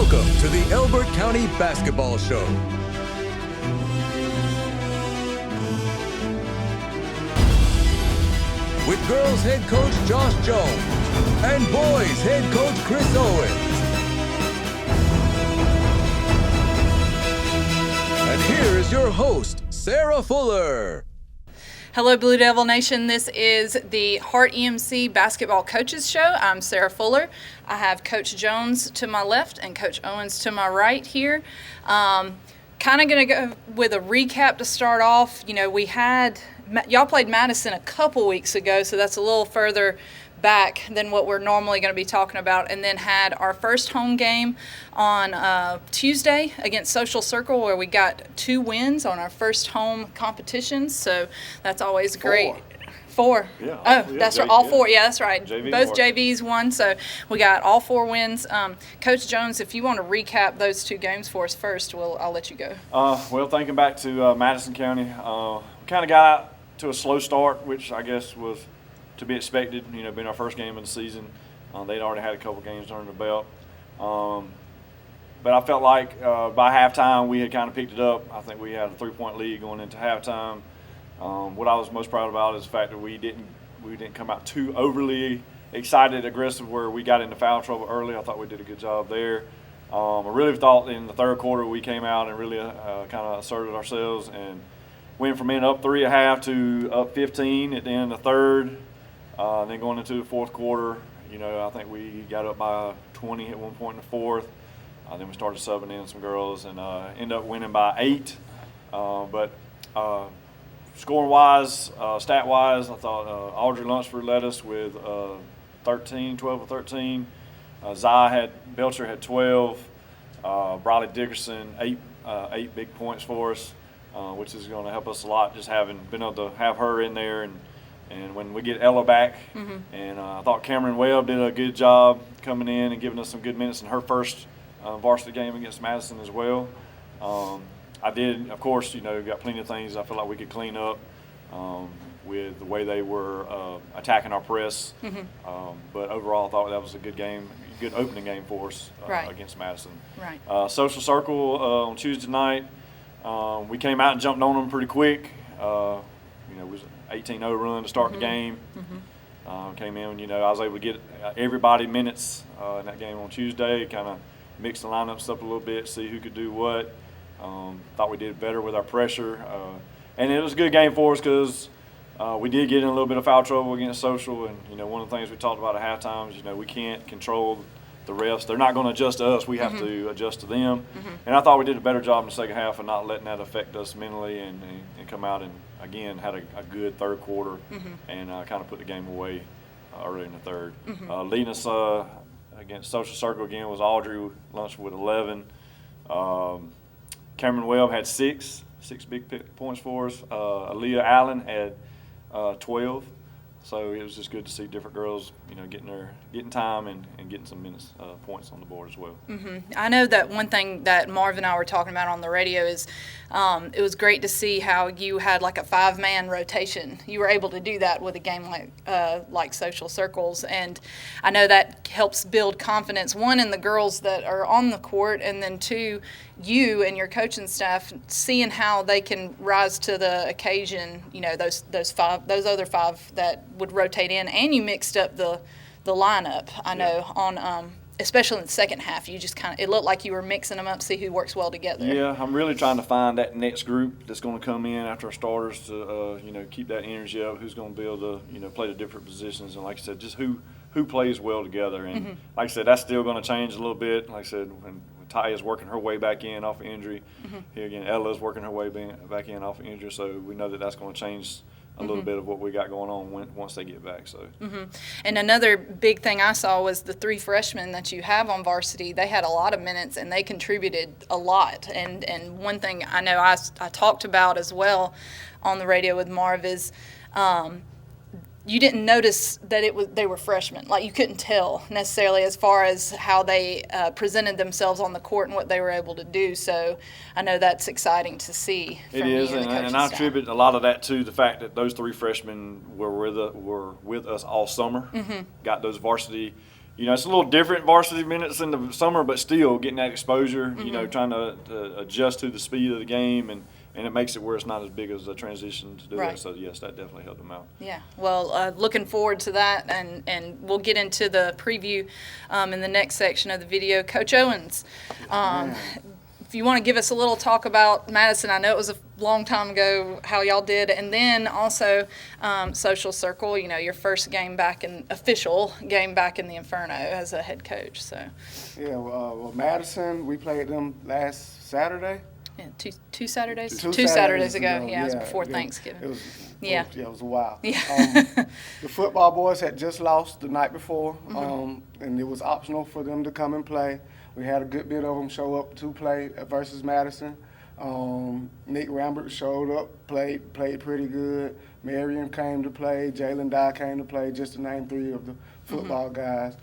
Welcome to the Elbert County Basketball Show. With girls head coach Josh Jones and boys head coach Chris Owens. And here is your host, Sarah Fuller. Hello, Blue Devil Nation. This is the Hart EMC Basketball Coaches Show. I'm Sarah Fuller. I have Coach Jones to my left and Coach Owens to my right here. Kind of going to go with a recap to start off. You know, y'all played Madison a couple weeks ago, so that's a little further back than what we're normally going to be talking about, and then had our first home game on Tuesday against Social Circle, where we got 2 wins on our first home competition, so that's always great. 4. Yeah. Oh, that's right. All 4. Yeah, that's right. JV Both won. JVs won, so we got all 4 wins. Coach Jones, if you want to recap those 2 games for us first, I'll let you go. Well, thinking back to Madison County, we kind of got out to a slow start, which I guess was to be expected, you know, being our first game of the season. They'd already had a couple games under the belt. But I felt like by halftime we had kind of picked it up. I think we had a 3-point lead going into halftime. What I was most proud about is the fact that we didn't come out too overly excited, aggressive, where we got into foul trouble early. I thought we did a good job there. I really thought in the third quarter we came out and really kind of asserted ourselves and went from being up 3 at half to up 15 at the end of the third. Then going into the fourth quarter, you know, I think we got up by 20 at one point in the fourth. Then we started subbing in some girls and ended up winning by 8. But scoring-wise, stat-wise, I thought Audrey Lunsford led us with 12 or 13. Belcher had 12. Briley Dickerson, 8 big points for us, which is going to help us a lot, just having been able to have her in there. And when we get Ella back, and I thought Cameron Webb did a good job coming in and giving us some good minutes in her first varsity game against Madison as well. I did, of course, you know, got plenty of things I feel like we could clean up with the way they were attacking our press. But overall, I thought that was a good game, good opening game for us against Madison. Right. Social Circle on Tuesday night, we came out and jumped on them pretty quick. You know, it was an 18-0 run to start the game. Came in, you know, I was able to get everybody minutes in that game on Tuesday, kind of mix the lineups up a little bit, see who could do what. Thought we did better with our pressure. And it was a good game for us because we did get in a little bit of foul trouble against Social. And, you know, one of the things we talked about at halftime is, you know, we can't control the refs. They're not going to adjust to us. We have to adjust to them. And I thought we did a better job in the second half of not letting that affect us mentally and come out and, again, had a good third quarter and kind of put the game away early in the third. Leading us against Social Circle again was Audrey Lunsford with 11. Cameron Webb had 6 big points for us. Aaliyah Allen had 12. So it was just good to see different girls, you know, getting time and getting some minutes, points on the board as well. I know that one thing that Marv and I were talking about on the radio is it was great to see how you had like a 5-man rotation. You were able to do that with a game like Social Circles, and I know that helps build confidence, one, in the girls that are on the court, and then 2, you and your coaching staff seeing how they can rise to the occasion. You know, those other 5 that would rotate in, and you mixed up the lineup. I know on especially in the second half, you just it looked like you were mixing them up, see who works well together. Yeah, I'm really trying to find that next group that's going to come in after our starters to you know, keep that energy up. Who's going to be able to, you know, play the different positions, and like I said, just who plays well together. And like I said, that's still going to change a little bit. Like I said, when Ty is working her way back in off of injury, here again Ella's working her way back in off of injury, so we know that that's going to change a little bit of what we got going on once they get back. So. And another big thing I saw was the 3 freshmen that you have on varsity. They had a lot of minutes and they contributed a lot. And one thing I know I talked about as well on the radio with Marv is you didn't notice that they were freshmen. Like, you couldn't tell necessarily as far as how they presented themselves on the court and what they were able to do. So I know that's exciting to see. It is, and I attribute a lot of that to the fact that those 3 freshmen were with us all summer, got those varsity you know, it's a little different varsity minutes in the summer, but still getting that exposure, you know, trying to adjust to the speed of the game, and it makes it where it's not as big as a transition to do Right. it. So, yes, that definitely helped them out. Yeah, well, looking forward to that, and we'll get into the preview in the next section of the video. Coach Owens, if you want to give us a little talk about Madison, I know it was a long time ago how y'all did, and then also Social Circle, you know, your first game back official game back in the Inferno as a head coach. So Yeah, well, Madison, we played them last Saturday. yeah, two Saturdays? Two Saturdays ago. Yeah, it was before it Thanksgiving. It was, Yeah. it was a while. Yeah. The football boys had just lost the night before, and it was optional for them to come and play. We had a good bit of them show up to play versus Madison. Nick Rambert showed up, played pretty good. Marion came to play. Jalen Dye came to play, just to name three of the football guys.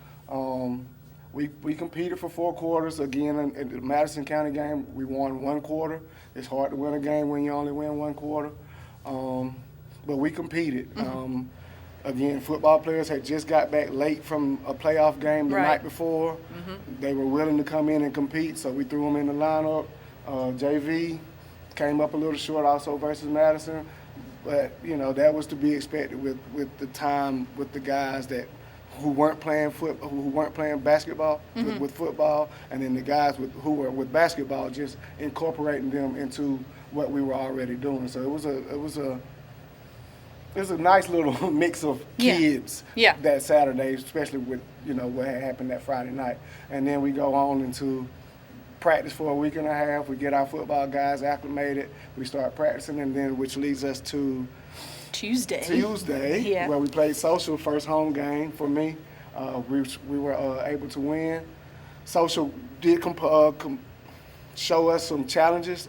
We competed for 4 quarters. Again, in the Madison County game, we won 1 quarter. It's hard to win a game when you only win 1 quarter. But we competed. Again, football players had just got back late from a playoff game the night before. They were willing to come in and compete, so we threw them in the lineup. JV came up a little short also versus Madison. But, you know, that was to be expected with the time with the guys who weren't playing basketball with football, and then the guys who were with basketball, just incorporating them into what we were already doing. So it was a nice little mix of kids that Saturday, especially with, you know, what had happened that Friday night. And then we go on into practice for a week and a half. We get our football guys acclimated. We start practicing, and then which leads us to Tuesday, where we played Social, first home game for me. We were able to win. Social did show us some challenges.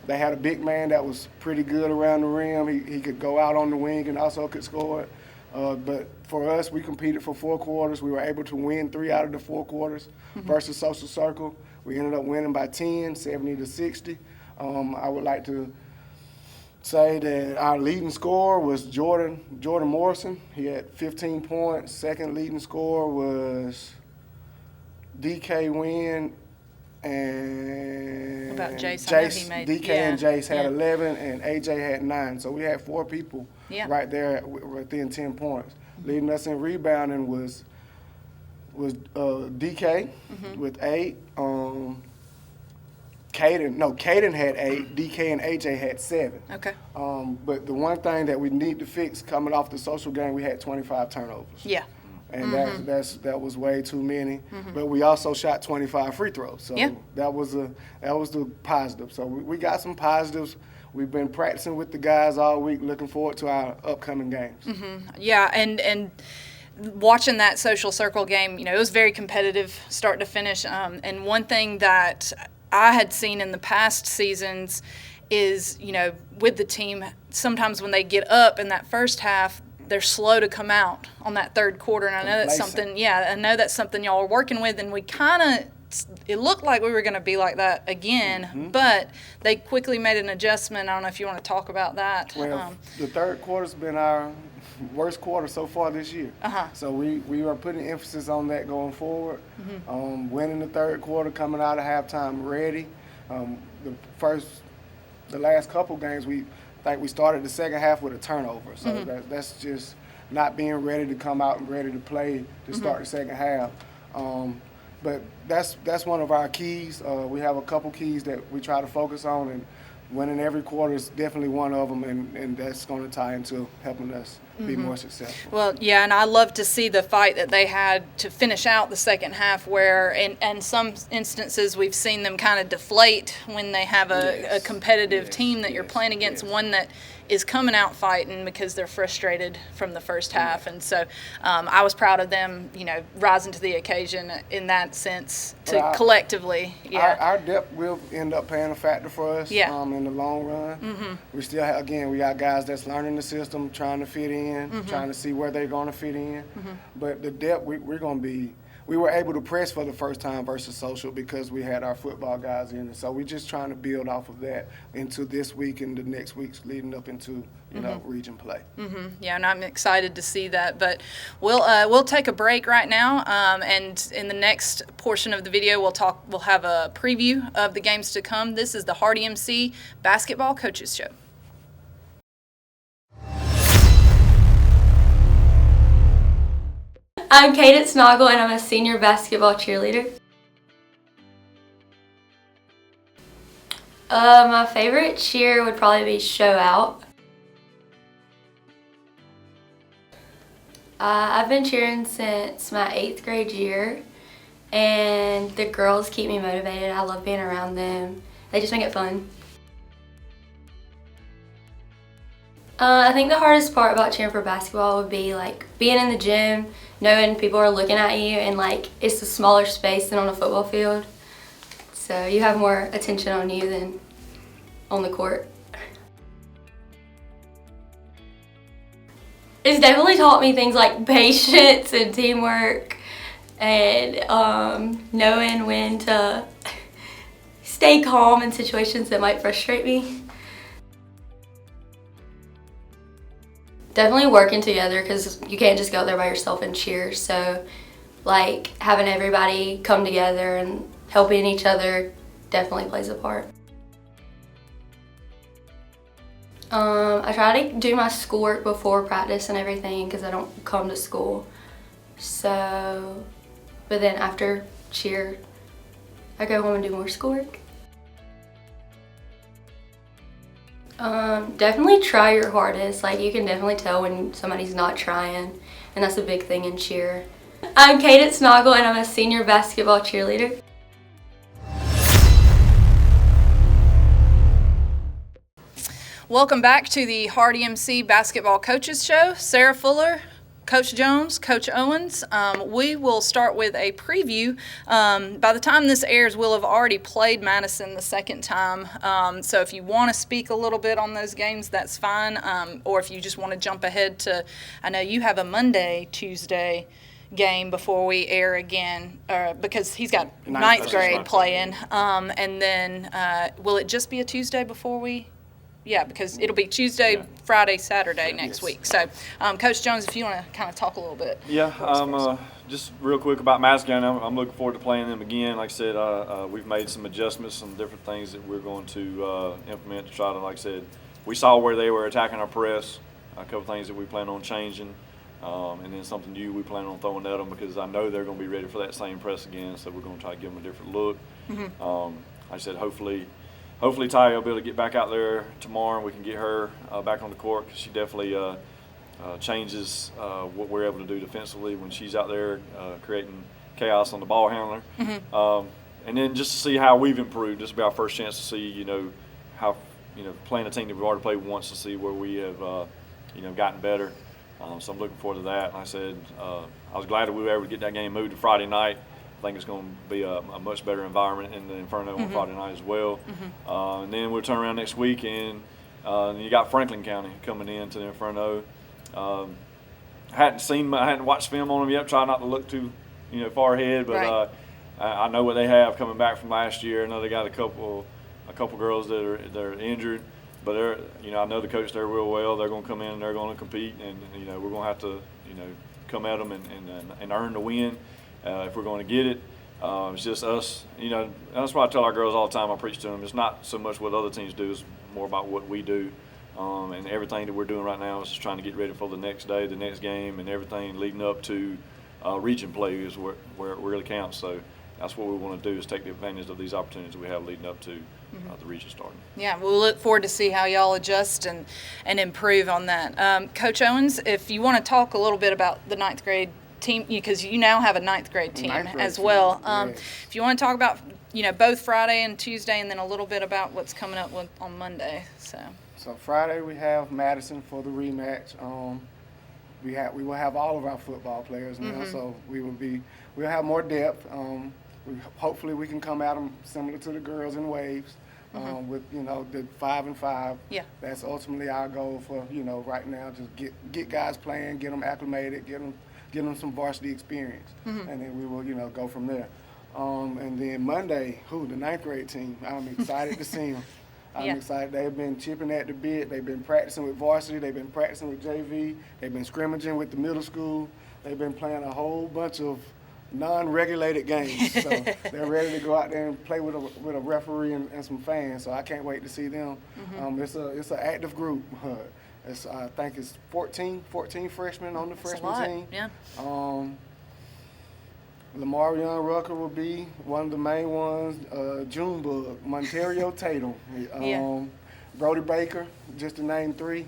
They had a big man that was pretty good around the rim. He could go out on the wing and also could score it. But for us, we competed for 4 quarters. We were able to win 3 out of the 4 quarters versus Social Circle. We ended up winning by 10, 70-60. I would like to say that our leading scorer was Jordan Morrison. He had 15 points. Second leading scorer was DK Wynn and about Jace. DK and Jace had 11, and AJ had 9. So we had 4 people right there within 10 points. Leading us in rebounding was DK with 8. Caden had 8. DK and AJ had 7. Okay. But the one thing that we need to fix coming off the Social game, we had 25 turnovers. Yeah. And that was way too many. But we also shot 25 free throws, so that was the positive. So we got some positives. We've been practicing with the guys all week, looking forward to our upcoming games. Yeah, and watching that Social Circle game, you know, it was very competitive, start to finish. And one thing that I had seen in the past seasons is, you know, with the team, sometimes when they get up in that first half, they're slow to come out on that third quarter, and I know that's something. Yeah, I know that's something y'all are working with, and we kind of. It looked like we were going to be like that again, but they quickly made an adjustment. I don't know if you want to talk about that. Well, the third quarter's been our worst quarter so far this year. So we are putting emphasis on that going forward. Winning the third quarter, coming out of halftime ready. The last couple games, we started the second half with a turnover. So that's just not being ready to come out and ready to play to start the second half. But that's one of our keys. We have a couple keys that we try to focus on, and winning every quarter is definitely one of them, and that's going to tie into helping us be more successful. Well, yeah, and I love to see the fight that they had to finish out the second half where, in some instances, we've seen them kind of deflate when they have a competitive team that you're playing against, one that is coming out fighting because they're frustrated from the first half. And so I was proud of them, you know, rising to the occasion in that sense collectively. Our depth will end up paying a factor for us in the long run. We still have, we got guys that's learning the system, trying to fit in, trying to see where they're going to fit in. But the depth, we're going to be we were able to press for the first time versus social because we had our football guys in. And so we're just trying to build off of that into this week and the next weeks leading up into, you know, region play. Yeah, and I'm excited to see that. But we'll take a break right now, and in the next portion of the video, we'll have a preview of the games to come. This is the Hardy MC Basketball Coaches Show. I'm Cadence Noggle, and I'm a senior basketball cheerleader. My favorite cheer would probably be Show Out. I've been cheering since my 8th grade year, and the girls keep me motivated. I love being around them. They just make it fun. I think the hardest part about cheering for basketball would be like being in the gym, knowing people are looking at you, and like it's a smaller space than on a football field. So you have more attention on you than on the court. It's definitely taught me things like patience and teamwork and knowing when to stay calm in situations that might frustrate me. Definitely working together, because you can't just go there by yourself and cheer. So like having everybody come together and helping each other definitely plays a part. I try to do my schoolwork before practice and everything because I don't come to school. So, but then after cheer, I go home and do more schoolwork. Definitely try your hardest. Like, you can definitely tell when somebody's not trying, and that's a big thing in cheer. I'm Cadence Noggle, and I'm a senior basketball cheerleader. Welcome back to the Hardy MC Basketball Coaches Show. Sarah Fuller, Coach Jones, Coach Owens. We will start with a preview. By the time this airs, we'll have already played Madison the second time. So if you want to speak a little bit on those games, that's fine. Or if you just want to jump ahead to, I know you have a Monday, Tuesday game before we air again, because he's got ninth grade playing. And then will it just be a Tuesday before we? Yeah, because it'll be Tuesday, Friday, Saturday next week. So, Coach Jones, if you want to kind of talk a little bit. Yeah, just real quick about Madison County, I'm looking forward to playing them again. Like I said, we've made some adjustments, some different things that we're going to implement to try to, like I said, we saw where they were attacking our press, a couple things that we plan on changing, and then something new we plan on throwing at them, because I know they're going to be ready for that same press again, so we're going to try to give them a different look. Like I said, hopefully Ty will be able to get back out there tomorrow and we can get her back on the court, because she definitely changes what we're able to do defensively when she's out there creating chaos on the ball handler. And then just to see how we've improved. This will be our first chance to see, how, playing a team that we've already played once, to see where we have, gotten better. So I'm looking forward to that. Like I said, I was glad that we were able to get that game moved to Friday night. I think it's going to be a much better environment in the Inferno on Friday night as well. And then we'll turn around next week, and you got Franklin County coming into the Inferno. I hadn't watched film on them yet. Try not to look too, far ahead, but I know what they have coming back from last year. I know they got a couple girls that are injured, but I know the coach there real well. They're going to come in and they're going to compete, and we're going to have to come at them and earn the win. If we're going to get it, it's just us. That's what I tell our girls all the time. I preach to them. It's not so much what other teams do; it's more about what we do. And everything that we're doing right now is just trying to get ready for the next day, the next game, and everything leading up to region play is where it really counts. So that's what we want to do, is take the advantage of these opportunities we have leading up to the region starting. Yeah, we'll look forward to see how y'all adjust and improve on that. Coach Owens, if you want to talk a little bit about the ninth grade team, because you now have a ninth grade team as well. If you want to talk about both Friday and Tuesday, and then a little bit about what's coming up on Monday. So Friday we have Madison for the rematch. We will have all of our football players now, so we'll have more depth. Hopefully we can come at them similar to the girls in waves. With the 5 and 5. Yeah, that's ultimately our goal for right now. Just get guys playing, get them acclimated, get them get them some varsity experience, and then we will, go from there. And then Monday, the ninth grade team. I'm excited to see them. I'm excited. They've been chipping at the bit. They've been practicing with varsity. They've been practicing with JV. They've been scrimmaging with the middle school. They've been playing a whole bunch of non-regulated games. So they're ready to go out there and play with a referee and some fans. So I can't wait to see them. It's an active group. I think it's 14 freshmen on the freshman team. Yeah. Lamar Young Rucker will be one of the main ones. Junebug, Monterio Tatum, Brody Baker, just to name 3.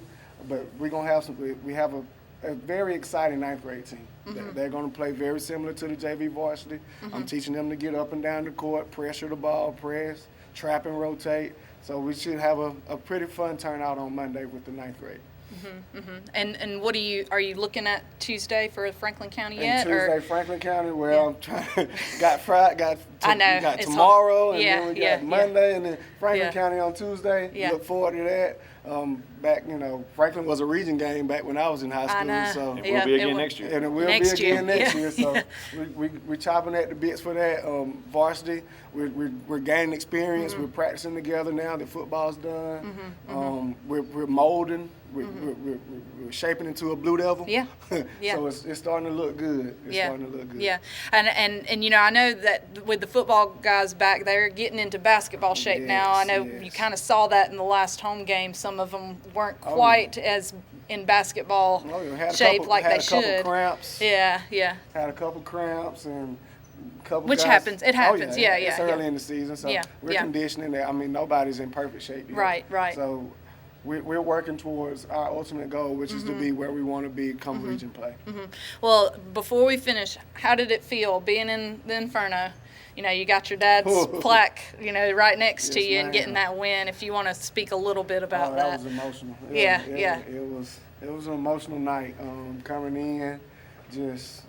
But we're gonna have we have a very exciting ninth grade team. They're gonna play very similar to the JV varsity. I'm teaching them to get up and down the court, pressure the ball, press, trap and rotate. So we should have a pretty fun turnout on Monday with the ninth grade. And what are you looking at Tuesday for Franklin County yet? Tuesday, Franklin County, I'm trying. got it's tomorrow, hard. and then we got Monday, and then Franklin Yeah. County on Tuesday. Yeah. Look forward to that. Back, Franklin was a region game back when I was in high school, I know. so It will be again next year. and it will Next be again year. next Yeah. year. So we're chopping at the bits for that. Varsity, we're gaining experience. We're practicing together now that football's done. We're molding. We're shaping into a Blue Devil. Yeah. Yeah. So it's starting to look good. It's starting to look good. Yeah, and I know that with the football guys back there getting into basketball shape now. I know you kind of saw that in the last home game. Some of them weren't quite as in basketball shape like they should. Had a couple cramps. Yeah. Had a couple cramps and a couple Which guys. happens. It happens. Yeah. It's early in the season, so we're conditioning that. I mean, nobody's in perfect shape yet. Right. So we're working towards our ultimate goal, which is to be where we want to be come region play. Well, before we finish, how did it feel being in the Inferno? You got your dad's plaque, right next to you, and getting that win. If you want to speak a little bit about that was emotional. Yeah. It was an emotional night. Coming in, just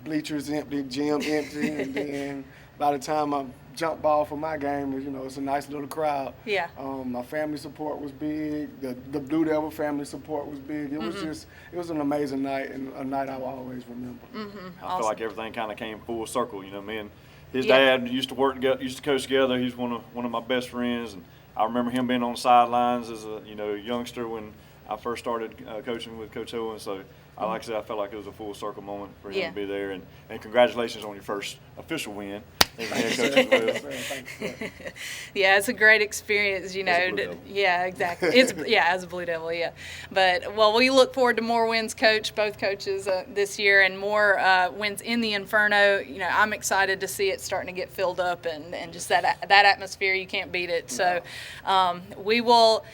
bleachers empty, gym empty, and then by the time I jumped ball for my game, it's a nice little crowd. Yeah. My family support was big. The Blue Devil family support was big. It was an amazing night, and a night I will always remember. I feel like everything kind of came full circle. Me and his dad used to work together, used to coach together. He's one of my best friends, and I remember him being on the sidelines as a youngster when I first started coaching with Coach Owen. So, like I said, I felt like it was a full circle moment for him to be there. And congratulations on your first official win as a head coach as well. Yeah, it's a great experience, As a Blue Devil. Yeah, exactly. As a Blue Devil, yeah. But we look forward to more wins, Coach, both coaches this year, and more wins in the Inferno. I'm excited to see it starting to get filled up, and just that atmosphere, you can't beat it. So we will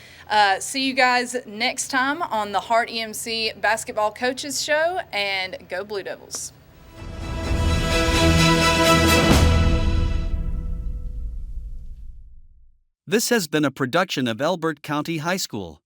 see you guys next time on the Hart EMC Basketball Coaches Show, and go Blue Devils. This has been a production of Elbert County High School.